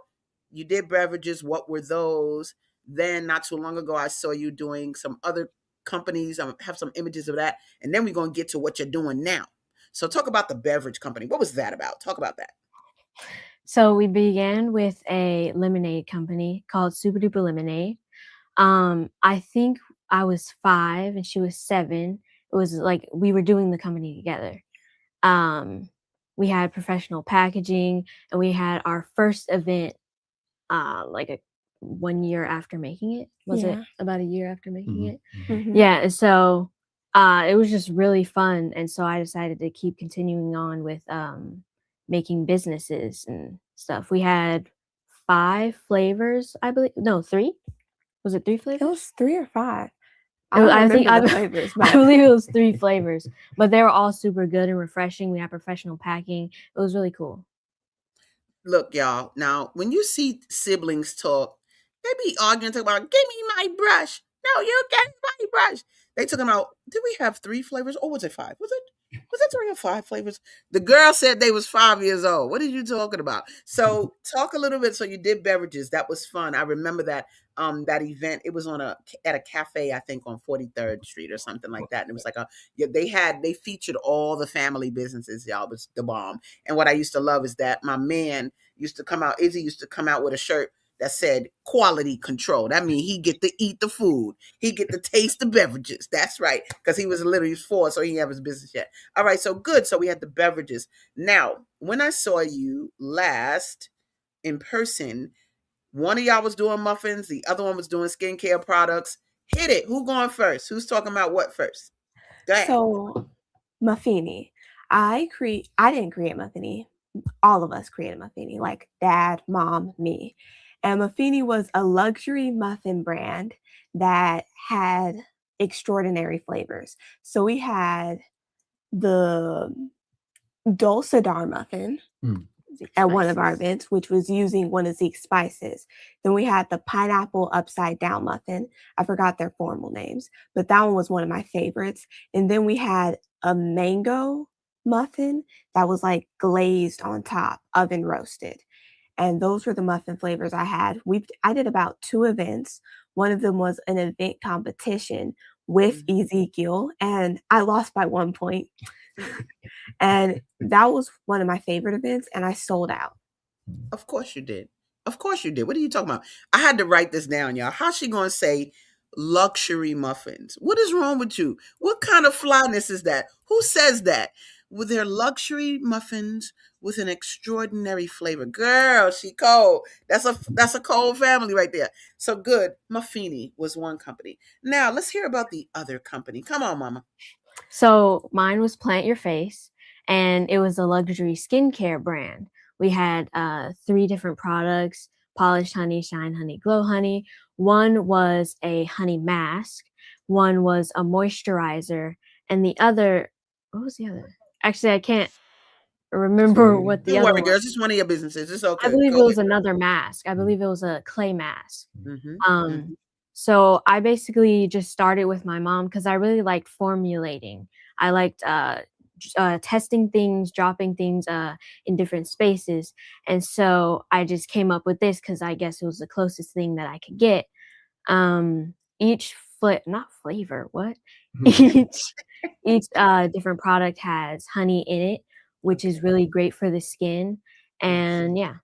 you did beverages. What were those? Then not too long ago, I saw you doing some other companies. I have some images of that. And then we're going to get to what you're doing now. So talk about the beverage company. What was that about? Talk about that. So we began with a lemonade company called Super Duper Lemonade. I think I was 5 and she was 7. It was like we were doing the company together. We had professional packaging, and we had our first event like 1 year after making it. Was it about a year after making it? Mm-hmm. Yeah. And so it was just really fun. And so I decided to keep continuing on with making businesses and stuff. We had 5 flavors, I believe. No, 3. Was it 3 flavors? It was 3 or 5. I think the flavors. I believe it was 3 flavors, but they were all super good and refreshing. We had professional packing. It was really cool. Look, y'all. Now, when you see siblings talk, they be arguing talking about, give me my brush. No, you get my brush. They talking about, did we have 3 flavors or was it 5? Was it 3 or 5 flavors? The girl said they was 5 years old. What are you talking about? So talk a little bit. So you did beverages. That was fun. I remember that that event. It was at a cafe, I think on 43rd Street or something like that. And it was like they featured all the family businesses, y'all. It was the bomb. And what I used to love is that my man Izzy used to come out with a shirt that said quality control. That means he get to eat the food. He get to taste the beverages. That's right. Because he was 4, so he didn't have his business yet. All right, so good. So we had the beverages. Now, when I saw you last in person, one of y'all was doing muffins. The other one was doing skincare products. Hit it. Who going first? Who's talking about what first? Go ahead. So, Muffini. I didn't create Muffini. All of us created Muffini, like dad, mom, me. And Muffini was a luxury muffin brand that had extraordinary flavors. So we had the Dulcidar muffin at one of our events, which was using one of Zeke's spices. Then we had the pineapple upside down muffin. I forgot their formal names, but that one was one of my favorites. And then we had a mango muffin that was like glazed on top, oven roasted. And those were the muffin flavors I had. I did about 2 events. One of them was an event competition with Ezekiel, and I lost by 1 point. And that was one of my favorite events, and I sold out. Of course you did. Of course you did. What are you talking about? I had to write this down, y'all. How's she going to say luxury muffins? What is wrong with you? What kind of flyness is that? Who says that? With their luxury muffins with an extraordinary flavor. Girl, she cold. That's a cold family right there. So good. Muffini was one company. Now let's hear about the other company. Come on, mama. So mine was Plant Your Face, and it was a luxury skincare brand. We had 3 different products: Polished Honey, Shine Honey, Glow Honey. One was a honey mask, one was a moisturizer, and the other, what was the other? Actually, I can't remember what the Don't other worry, one. girls. It's one of your businesses. It's I okay. believe Go it ahead. was another mask. I believe it was a clay mask. Mm-hmm. So I basically just started with my mom because I really liked formulating. I liked testing things, dropping things in different spaces. And so I just came up with this because I guess it was the closest thing that I could get. Each not flavor, what? Each different product has honey in it, which is really great for the skin. Yes. And yeah.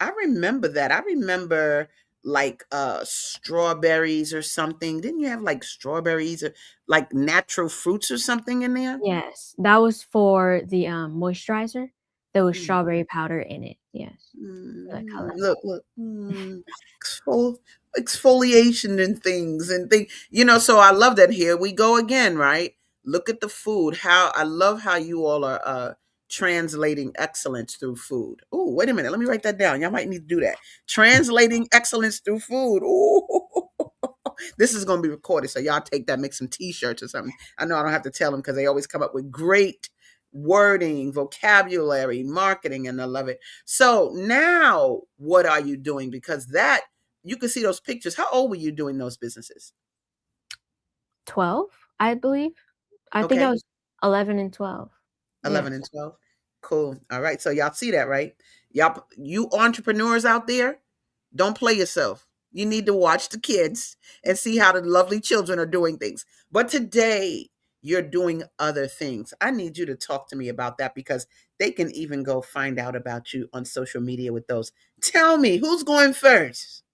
I remember that. I remember like strawberries or something. Didn't you have like strawberries or like natural fruits or something in there? Yes, that was for the, moisturizer. There was Mm. strawberry powder in it, yes, for the Mm, color. look, look. Exfoliation and things. So I love that. Here we go again, right? Look at the food. How I love how you all are translating excellence through food. Oh, wait a minute. Let me write that down. Y'all might need to do that. Translating excellence through food. Ooh. This is going to be recorded, so y'all take that, make some t-shirts or something. I know I don't have to tell them because they always come up with great wording, vocabulary, marketing, and I love it. So now what are you doing? Because that you can see those pictures. How old were you doing those businesses? 12, I believe. I think I Okay. was 11 and 12. 11 Yes. and 12. Cool. All right. So y'all see that, right? Y'all, you entrepreneurs out there, don't play yourself. You need to watch the kids and see how the lovely children are doing things. But today, you're doing other things. I need you to talk to me about that because they can even go find out about you on social media with those. Tell me, who's going first?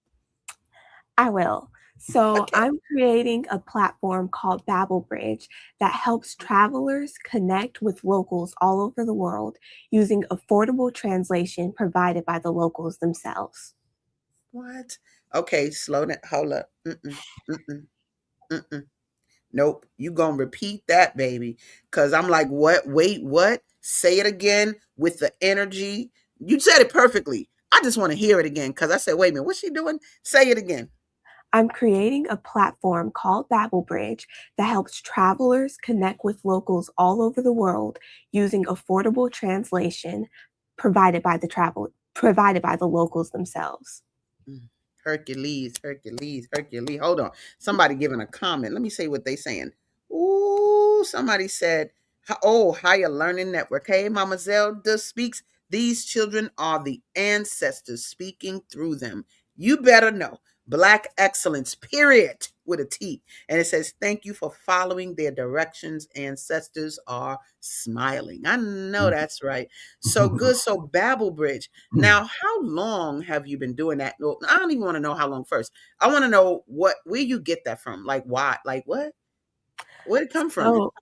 I will. So Okay. I'm creating a platform called Babel Bridge that helps travelers connect with locals all over the world using affordable translation provided by the locals themselves. What? Okay, slow down. Hold up. Mm-mm, mm-mm, mm-mm. Nope. You gonna repeat that, baby. Cause I'm like, what? Wait, what? Say it again with the energy. You said it perfectly. I just want to hear it again. Cause I said, wait a minute, what's she doing? Say it again. I'm creating a platform called Babel Bridge that helps travelers connect with locals all over the world using affordable translation provided by the locals themselves. Mm. Hercules, Hercules, Hercules. Hold on. Somebody giving a comment. Let me say what they saying. Ooh, somebody said, oh, higher learning network. Hey, Mama Zelda speaks. These children are the ancestors speaking through them. You better know. Black excellence, period, with a T. And it says, thank you for following their directions. Ancestors are smiling. I know that's right. So good. So Babel Bridge. Now, how long have you been doing that? Well, I don't even want to know how long first. I want to know where you get that from. Like why? Like what? Where'd it come from? So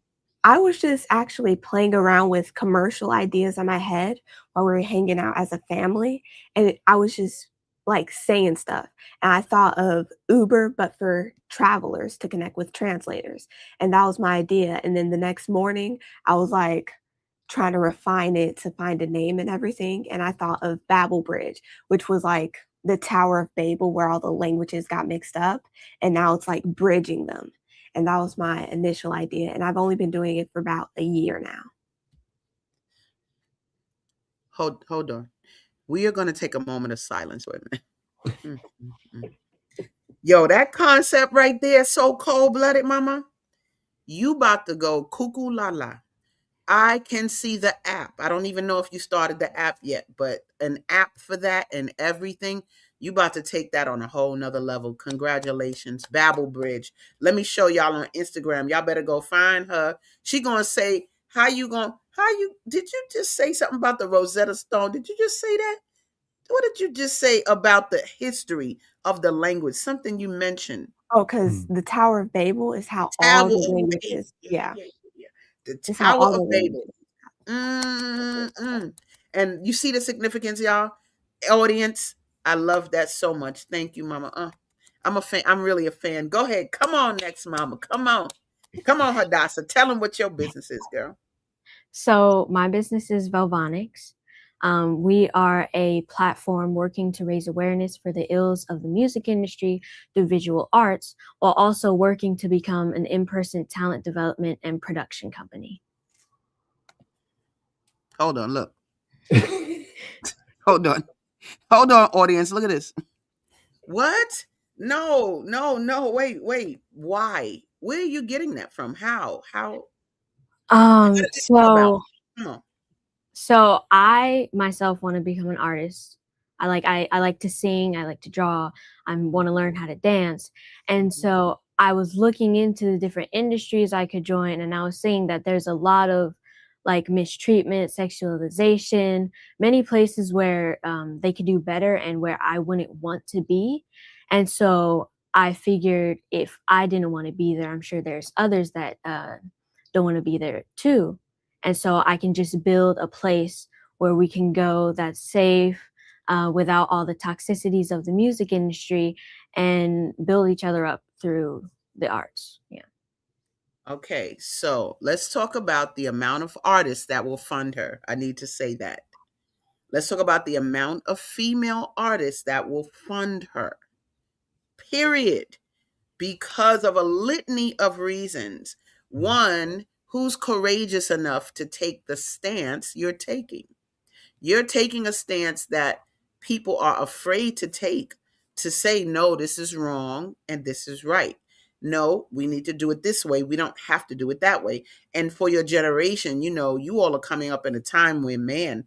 I was just actually playing around with commercial ideas in my head while we were hanging out as a family. And I was just like saying stuff. And I thought of Uber, but for travelers to connect with translators. And that was my idea. And then the next morning, I was like, trying to refine it to find a name and everything. And I thought of Babel Bridge, which was like the Tower of Babel where all the languages got mixed up. And now it's like bridging them. And that was my initial idea. And I've only been doing it for about a year now. Hold on. We are going to take a moment of silence. Wait a minute. Yo, that concept right there, so cold-blooded, mama. You about to go cuckoo la la. I can see the app. I don't even know if you started the app yet, but an app for that and everything. You about to take that on a whole nother level. Congratulations, Babel Bridge. Let me show y'all on Instagram. Y'all better go find her. She gonna say, did you just say something about the Rosetta Stone? Did you just say that? What did you just say about the history of the language? Something you mentioned. Oh, because the Tower of Babel is how Tower all the of Babel. languages, yeah, Yeah. The it's how Tower all the of Babel. languages. And you see the significance, y'all? Audience, I love that so much. Thank you, mama. I'm a fan. I'm really a fan. Go ahead. Come on next, mama. Come on. Come on, Hadassah. Tell them what your business is, girl. So my business is Velvonics. We are a platform working to raise awareness for the ills of the music industry through visual arts, while also working to become an in-person talent development and production company. Hold on, look. Hold on. Hold on, audience. Look at this. What? No. Wait. Why? Where are you getting that from? How? How did it come about? Come on. So I myself want to become an artist. I like to sing, I like to draw, I want to learn how to dance. And so I was looking into the different industries I could join, and I was seeing that there's a lot of like mistreatment, sexualization, many places where they could do better and where I wouldn't want to be. And so I figured if I didn't want to be there, I'm sure there's others that don't want to be there too. And so I can just build a place where we can go that's safe, without all the toxicities of the music industry, and build each other up through the arts. Yeah. Okay, so let's talk about the amount of artists that will fund her. I need to say that. Let's talk about the amount of female artists that will fund her. Period. Because of a litany of reasons. One, who's courageous enough to take the stance you're taking? You're taking a stance that people are afraid to take, to say, no, this is wrong and this is right. No, we need to do it this way. We don't have to do it that way. And for your generation, you all are coming up in a time where, man,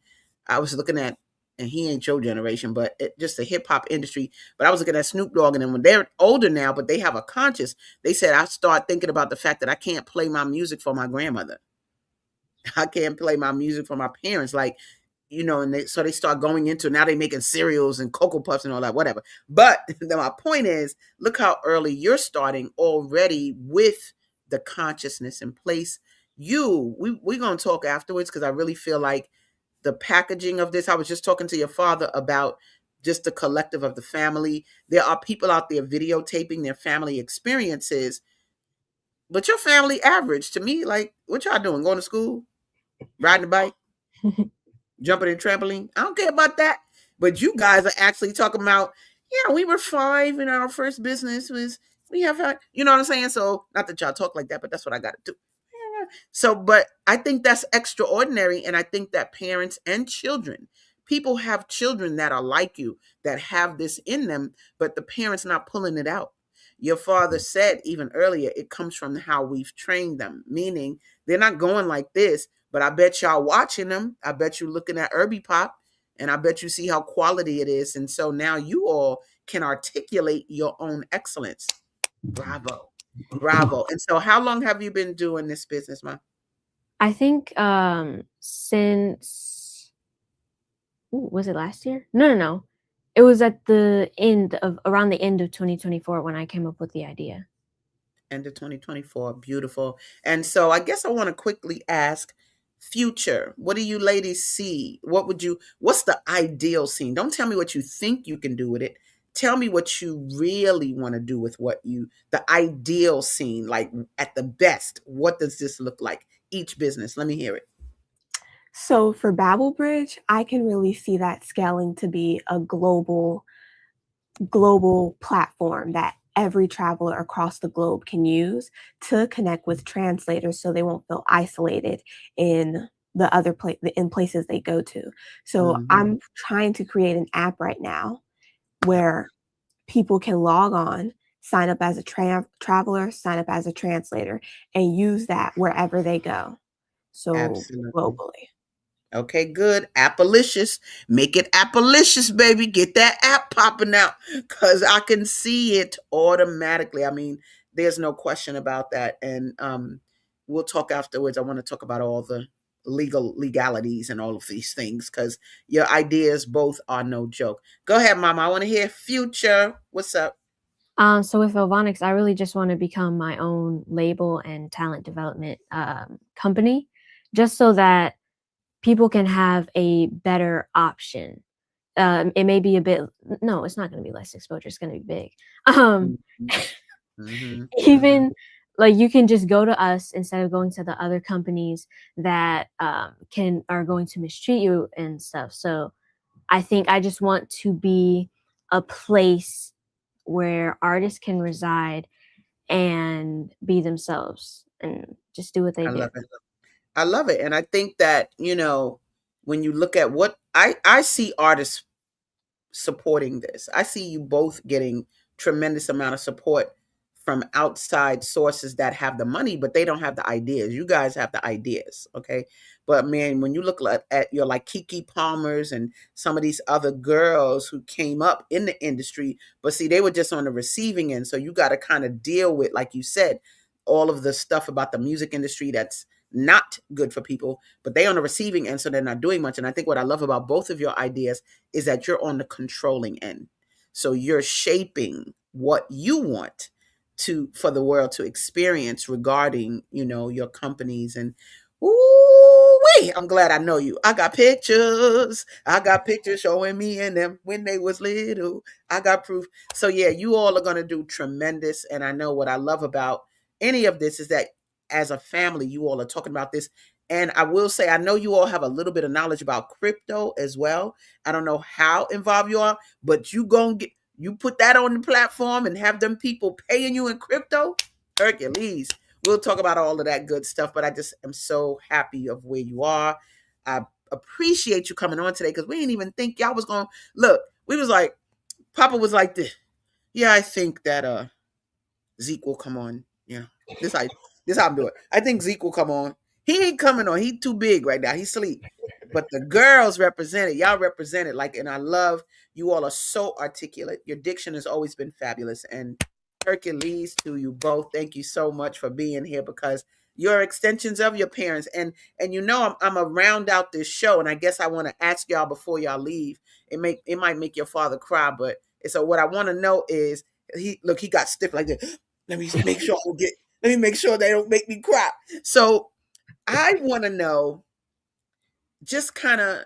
I was looking at, and he ain't your generation, but just the hip hop industry. But I was looking at Snoop Dogg, and then when they're older now, but they have a conscience, they said, I start thinking about the fact that I can't play my music for my grandmother. I can't play my music for my parents. Like, and so they start going into, now they making cereals and Cocoa Puffs and all that, whatever. But my point is, look how early you're starting already with the consciousness in place. We're going to talk afterwards, because I really feel like the packaging of this, I was just talking to your father about just the collective of the family. There are people out there videotaping their family experiences, but your family average to me, like, what y'all doing? Going to school? Riding a bike? Jumping in trampoline? I don't care about that. But you guys are actually talking about, yeah, we were 5 and our first business was, we have had, you know what I'm saying? So not that y'all talk like that, but that's what I got to do. So, but I think that's extraordinary. And I think that parents and children, people have children that are like you, that have this in them, but the parents not pulling it out. Your father said even earlier, it comes from how we've trained them, meaning they're not going like this, but I bet y'all watching them. I bet you looking at Irby Pop, and I bet you see how quality it is. And so now you all can articulate your own excellence. Bravo. Bravo. And so how long have you been doing this business, Ma? I think since, was it last year? No. It was at around the end of 2024 when I came up with the idea. End of 2024. Beautiful. And so I guess I want to quickly ask, future, what do you ladies see? What's the ideal scene? Don't tell me what you think you can do with it. Tell me what you really want to do with the ideal scene, like at the best. What does this look like? Each business. Let me hear it. So for Babel Bridge, I can really see that scaling to be a global platform that every traveler across the globe can use to connect with translators so they won't feel isolated in the in places they go to. So Mhm. I'm trying to create an app right now where people can log on, sign up as a traveler, sign up as a translator, and use that wherever they go. So Absolutely. globally. Okay, good. Appalicious. Make it Appalicious, baby. Get that app popping out because I can see it automatically. I mean, there's no question about that. And we'll talk afterwards. I want to talk about all the legalities and all of these things because your ideas both are no joke. Go ahead, Mama. I want to hear Future. What's up? So with Ovonics, I really just want to become my own label and talent development company, just so that people can have a better option. It may be a bit, no, it's not going to be less exposure. It's going to be big. Um, Mm-hmm. Mm-hmm. Mm-hmm. even like you can just go to us instead of going to the other companies that are going to mistreat you and stuff. So I think I just want to be a place where artists can reside and be themselves and just do what they I do. love it. I love it. And I think that, when you look at what I see artists supporting this. I see you both getting tremendous amount of support from outside sources that have the money, but they don't have the ideas. You guys have the ideas, okay? But man, when you look at your like Kiki Palmers and some of these other girls who came up in the industry, but see, they were just on the receiving end. So you got to kind of deal with, like you said, all of the stuff about the music industry that's not good for people, but they on the receiving end, so they're not doing much. And I think what I love about both of your ideas is that you're on the controlling end. So you're shaping what you want to for the world to experience regarding, your companies and ooh wait, I'm glad I know you. I got pictures. I got pictures showing me and them when they was little. I got proof. So yeah, you all are gonna do tremendous. And I know what I love about any of this is that as a family, you all are talking about this. And I will say, I know you all have a little bit of knowledge about crypto as well. I don't know how involved you are, but you put that on the platform and have them people paying you in crypto. Hercules. We'll talk about all of that good stuff, but I just am so happy of where you are. I appreciate you coming on today because we didn't even think y'all was going to look. We was like, Papa was like this. Yeah, I think that Zeke will come on. Yeah, this I this how I'm doing. I think Zeke will come on. He ain't coming on. He too big right now. He sleep. But the girls represented. Y'all represented. Like, and I love you all are so articulate. Your diction has always been fabulous. And Hercules to you both. Thank you so much for being here because you're extensions of your parents. And I'm gonna round out this show. And I guess I want to ask y'all before y'all leave. It might make your father cry, but so what I want to know is he got stiff like that. Let me make sure I don't get. Let me make sure they don't make me cry. So I want to know, just kind of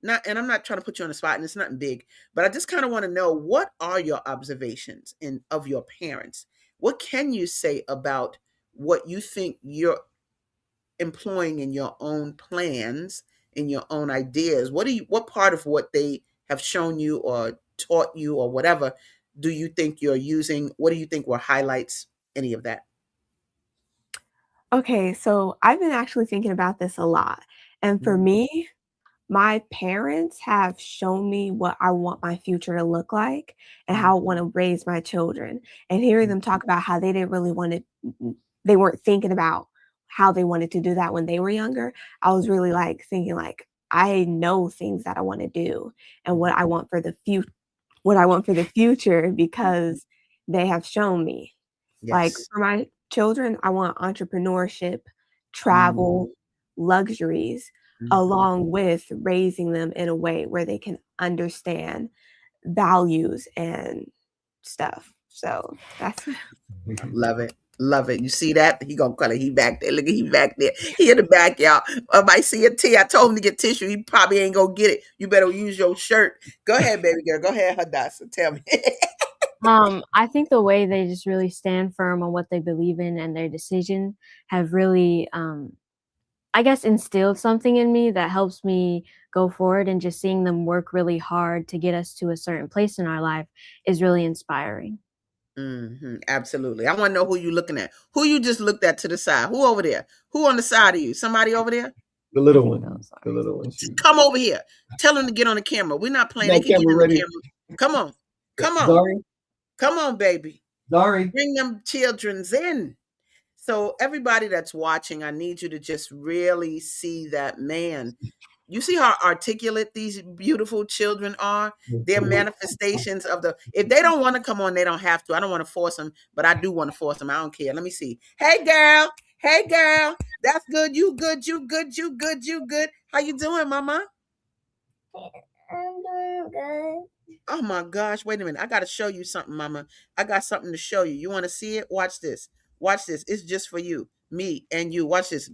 not, and I'm not trying to put you on the spot, and it's nothing big, but I just kind of want to know what are your observations of your parents. What can you say about what you think you're employing in your own plans, in your own ideas? What part of what they have shown you or taught you or whatever do you think you're using? What do you think were highlights? Any of that? Okay, so I've been actually thinking about this a lot. And for Mhm. me, my parents have shown me what I want my future to look like and Mhm. how I want to raise my children. And hearing Mhm. them talk about how they didn't really want to, they weren't thinking about how they wanted to do that when they were younger. I was really like thinking like I know things that I want to do and Mhm. what I want for the future because they have shown me. Like Yes. for my children, I want entrepreneurship, Mhm. travel, luxuries, Mhm. along with raising them in a way where they can understand values and stuff. So that's Love it. Love it. You see that? He gonna call it. He back there. Look at he back there. He in the back, y'all. I might see a tea. I told him to get tissue. He probably ain't gonna get it. You better use your shirt. Go ahead, baby girl. Go ahead, Hadassah. Tell me. I think the way they just really stand firm on what they believe in and their decision have really I guess, instilled something in me that helps me go forward, and just seeing them work really hard to get us to a certain place in our life is really inspiring. Absolutely. I want to know who you looking at. Who you just looked at to the side? Who over there? Who on the side of you? Somebody over there? The I little think one. those The are. little one. Come over here. Tell them to get on the camera. We're not playing. They That can get camera in the ready. camera. Come on. Come on. Zari. Come on, baby. Zari. Bring them children's in. So everybody that's watching, I need you to just really see that, man. You see how articulate these beautiful children are? They're manifestations of the, if they don't want to come on, they don't have to. I don't want to force them, but I do want to force them. I don't care. Let me see. Hey girl. Hey girl. That's good. You good. You good. You good. You good. How you doing, mama? I'm doing good. Oh my gosh, wait a minute. I got to show you something, mama. I got something to show you. You want to see it? Watch this. Watch this. It's just for you, me and you. Watch this.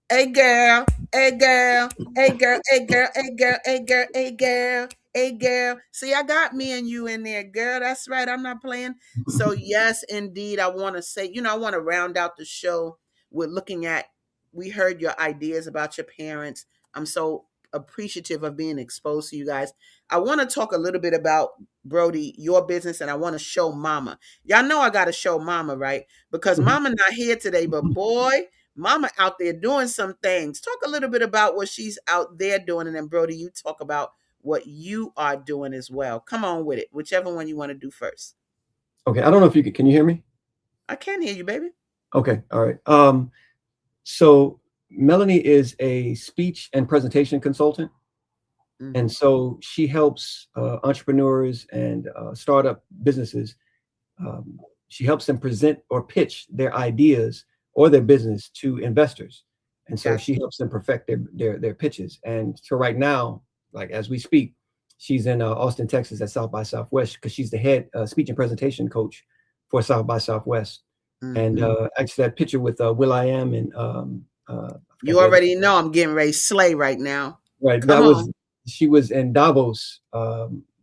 Hey girl, hey girl, hey girl, hey girl, hey girl, hey girl, hey girl, hey girl. See, I got me and you in there, girl. That's right. I'm not playing. So yes, indeed, I want to say, I want to round out the show with looking at, we heard your ideas about your parents. I'm so appreciative of being exposed to you guys. I want to talk a little bit about, Brody, your business, and I want to show mama. Y'all know I got to show mama, right? Because mama not here today, but boy, mama out there doing some things. Talk a little bit about what she's out there doing, and then Brody, you talk about what you are doing as well. Come on with it, whichever one you want to do first. Okay, I don't know if you can you hear me? I can hear you, baby. Okay, all right. So Melanie is a speech and presentation consultant. And so she helps entrepreneurs and startup businesses. She helps them present or pitch their ideas or their business to investors. And so she helps them perfect their pitches. And so right now, like as we speak, she's in Austin, Texas at South by Southwest because she's the head speech and presentation coach for South by Southwest. And actually that picture with Will.i.am and you already know I'm getting ready to slay right now. Right. Come on. She was in Davos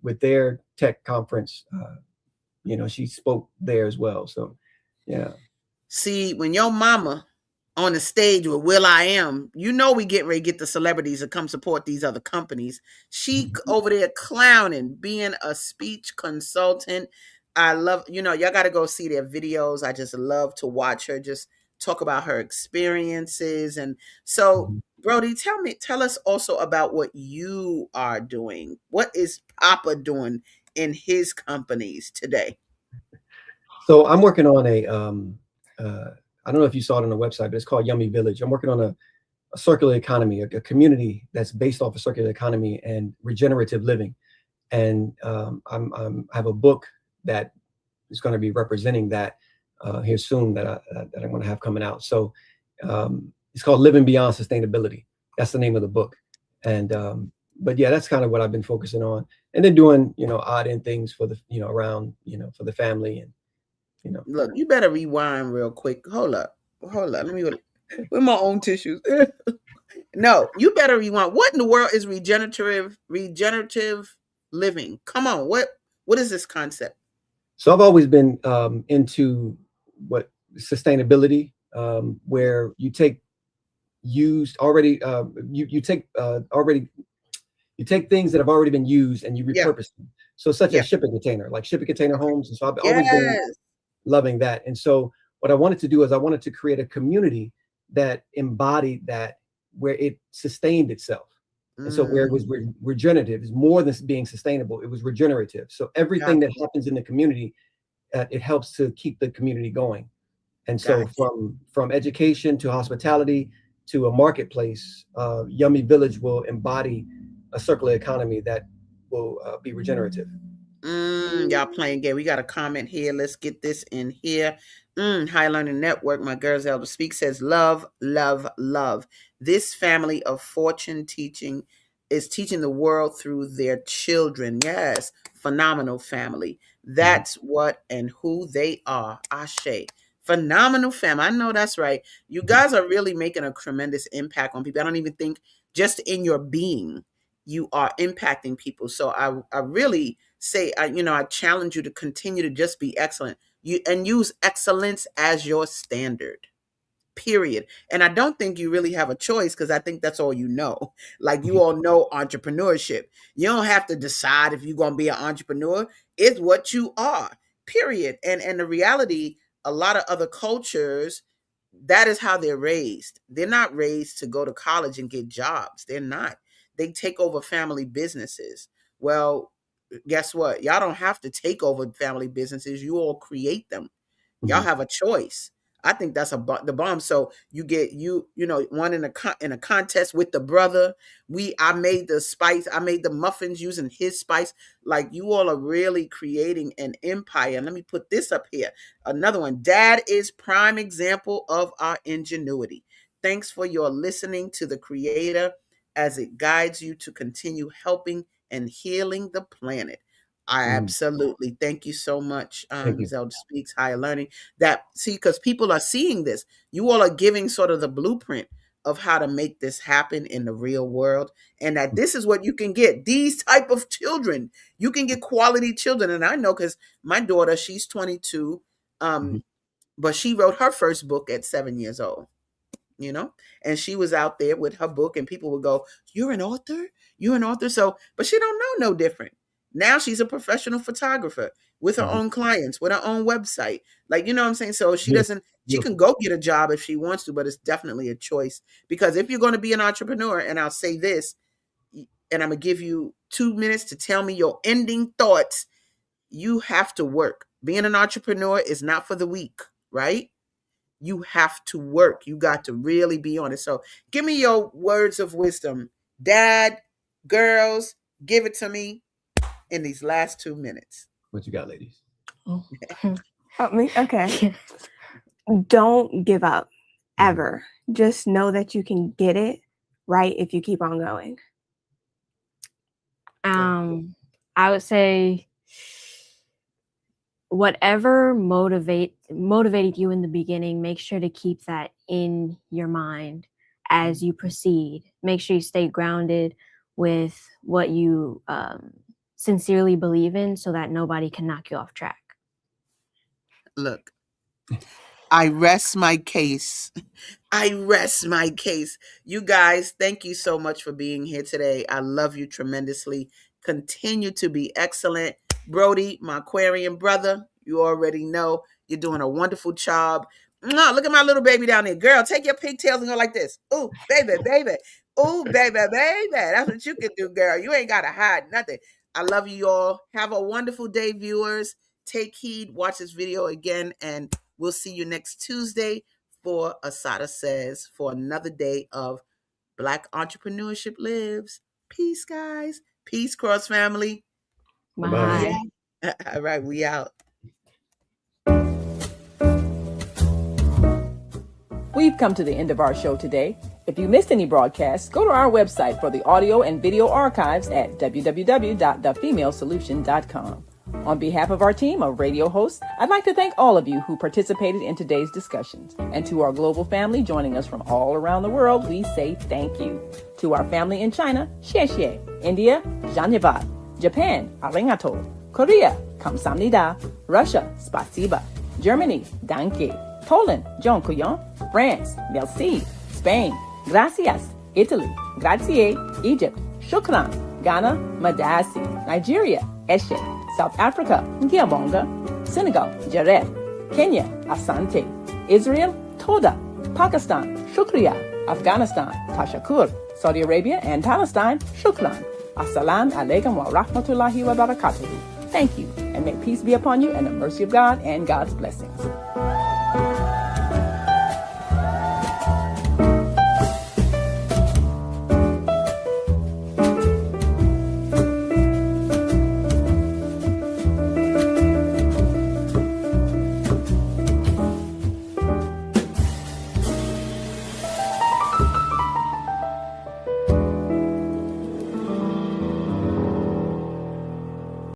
with their tech conference. She spoke there as well. So, yeah. See, when your mama on the stage with Will.i.am, we get ready to get the celebrities to come support these other companies. She over there clowning, being a speech consultant. I love, y'all got to go see their videos. I just love to watch her just talk about her experiences. And so, Brody, tell us also about what you are doing. What is Papa doing in his companies today? So I'm working on I don't know if you saw it on the website, but it's called Yummy Village. I'm working on a circular economy, a community that's based off of circular economy and regenerative living. And I have a book that is going to be representing that here soon that I'm going to have coming out. So it's called Living Beyond Sustainability. That's the name of the book. And but yeah, that's kind of what I've been focusing on, and then doing odd end things for the around for the family and. Look, you better rewind real quick. Hold up. Let me with my own tissues. No, you better rewind. What in the world is regenerative living? Come on, what is this concept? So I've always been into what sustainability, where you take used already, you take things that have already been used and you repurpose them. So such as shipping container, like shipping container homes. And so I've always been loving that. And so what I wanted to do is I wanted to create a community that embodied that, where it sustained itself. And so where it was regenerative, is more than being sustainable, it was regenerative. So everything that happens in the community, it helps to keep the community going. And so from education to hospitality to a marketplace, Yummy Village will embody a circular economy that will be regenerative. Y'all playing game. We got a comment here. Let's get this in here. High Learning Network, my girls elder speak, says love, love, love. This family of fortune teaching is teaching the world through their children. Yes, phenomenal family. That's what and who they are. Ashe. Phenomenal family. I know that's right. You guys are really making a tremendous impact on people. I don't even think just in your being, you are impacting people. So I really say, I challenge you to continue to just be excellent. You and use excellence as your standard. period. And I don't think you really have a choice, because I think that's all you know. Like, you all know entrepreneurship. You don't have to decide if you're going to be an entrepreneur. It's what you are, period. And the reality, a lot of other cultures, that is how they're raised. They're not raised to go to college and get jobs. They're not. They take over family businesses. Well, guess what? Y'all don't have to take over family businesses. You all create them. Y'all have a choice. I think that's the bomb. So you get one in a contest with the brother. I made the spice. I made the muffins using his spice. Like, you all are really creating an empire. And let me put this up here. Another one. Dad is prime example of our ingenuity. Thanks for your listening to the Creator as it guides you to continue helping and healing the planet. I absolutely thank you so much, Thank you. Zelda Speaks Higher Learning. Because people are seeing this. You all are giving sort of the blueprint of how to make this happen in the real world, and that this is what you can get. These type of children, you can get quality children. And I know, because my daughter, she's 22, but she wrote her first book at 7 years old. And she was out there with her book, and people would go, you're an author? So, but she don't know no different. Now she's a professional photographer with her own clients, with her own website. Like, you know what I'm saying? So she can go get a job if she wants to, but it's definitely a choice. Because if you're going to be an entrepreneur, and I'll say this, and I'm going to give you 2 minutes to tell me your ending thoughts, you have to work. Being an entrepreneur is not for the weak, right? You have to work. You got to really be on it. So give me your words of wisdom. Dad, girls, give it to me in these last 2 minutes. What you got, ladies? Oh, me? Okay. Don't give up, ever. Just know that you can get it right if you keep on going. I would say, whatever motivated you in the beginning, make sure to keep that in your mind as you proceed. Make sure you stay grounded with what you sincerely believe in, so that nobody can knock you off track. Look, I rest my case. You guys, thank you so much for being here today. I love you tremendously. Continue to be excellent. Brody, my Aquarian brother, you already know you're doing a wonderful job. Look at my little baby down there. Girl, take your pigtails and go like this. Ooh, baby. Ooh, baby. That's what you can do, girl. You ain't got to hide nothing. I love you all. Have a wonderful day, viewers. Take heed. Watch this video again, and we'll see you next Tuesday for ASADAH Says, for another day of Black Entrepreneurship Lives. Peace, guys. Peace, Cross family. Bye. All right, we out. We've come to the end of our show today. If you missed any broadcasts, go to our website for the audio and video archives at www.thefemalesolution.com. On behalf of our team of radio hosts, I'd like to thank all of you who participated in today's discussions. And to our global family joining us from all around the world, we say thank you. To our family in China, xie xie. India, Dhanyavad. Japan, arigato. Korea, kamsamnida. Russia, spasiba. Germany, danke. Poland, dziękuję. France, merci. Spain, gracias. Italy, grazie. Egypt, shukran. Ghana, madasi. Nigeria, eshe. South Africa, ngiyabonga. Senegal, jaref. Kenya, asante. Israel, toda. Pakistan, shukriya. Afghanistan, tashakur. Saudi Arabia and Palestine, shukran. Assalamu alaikum wa rahmatullahi wa barakatuhu. Thank you, and may peace be upon you and the mercy of God and God's blessings.